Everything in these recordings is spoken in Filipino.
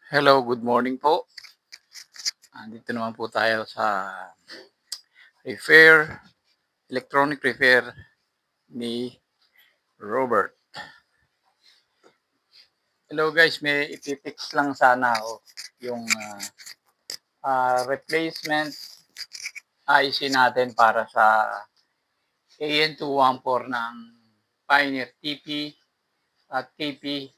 Hello, good morning po. Andito naman po tayo sa repair, electronic repair ni Robert. Hello guys, may ipipix lang sana ako yung replacement IC natin para sa AN214 ng Pioneer TP at TP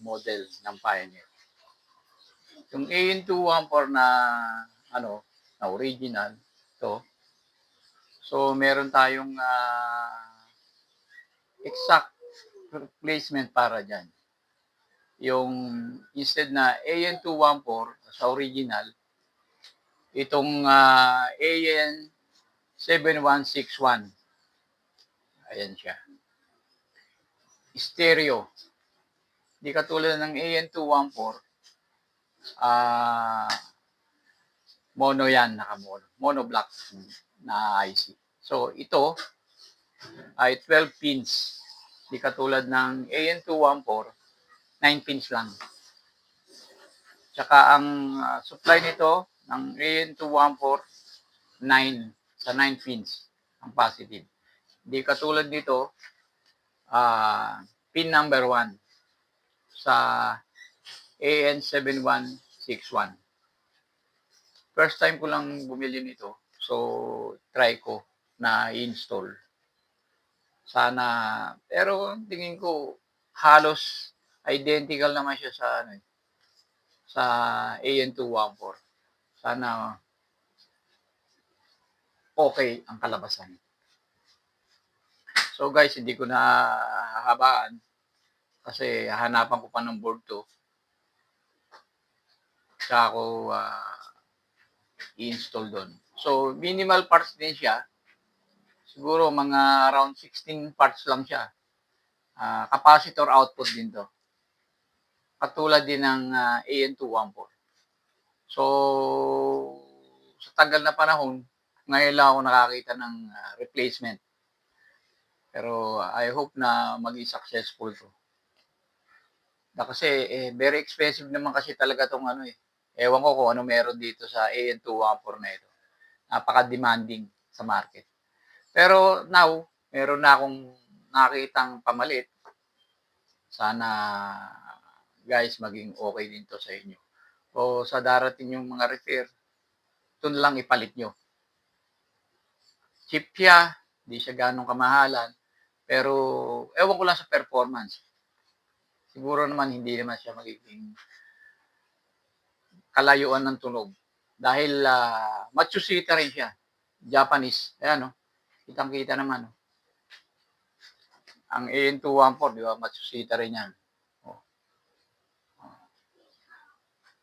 model ng Pioneer. Yung AN214 na na original to. So meron tayong exact replacement para dyan. Yung instead na AN214 sa original, itong AN7161. Ayan siya. Stereo. Hindi katulad ng AN214, mono yan, naka-mono. Mono block na IC. So ito ay 12 pins. Hindi katulad ng AN214, 9 pins lang. Tsaka ang supply nito ng AN214, 9 sa 9 pins ang positive. Hindi katulad nito, pin number 1 sa AN7161. First time ko lang bumili nito, so try ko na install. Sana, pero tingin ko halos identical naman siya sa AN214. Sana okay ang kalabasan. So guys, hindi ko na hahabaan kasi hahanapan ko pa ng board to. Tsaka ako i-install doon. So minimal parts din siya. Siguro mga around 16 parts lang siya. Capacitor output din to. Katulad din ng AN214. So, sa tagal na panahon, ngayon lang ako nakakita ng replacement. Pero I hope na maging successful to. Kasi very expensive naman kasi talaga tong Ewan ko kung ano meron dito sa AN214 na ito. Napaka-demanding sa market. Pero now, meron na akong nakitang pamalit. Sana guys maging okay din to sa inyo. O sa darating yung mga repair, ito na lang ipalit nyo. Cheap siya, di siya ganong kamahalan, pero ewan ko lang sa performance. Siguro naman hindi naman siya magiging kalayuan ng tunog. Dahil Matsushita rin siya. Japanese. Ayan, no? Kitang-kita naman. No? Ang AN214, di ba? Matsushita rin yan. Oh.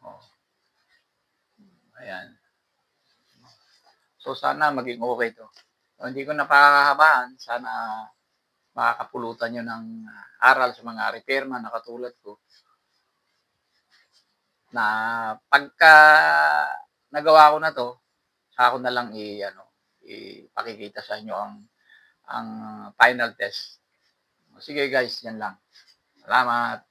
Oh. Ayan. So, sana maging okay to. So, hindi ko napakahabaan. Sana makakapulutan nyo ng aral sa mga repairman na katulad ko. Na pagka nagawa ko na to, ako na lang ipakikita sa inyo ang final test. Sige guys, yan lang. Salamat.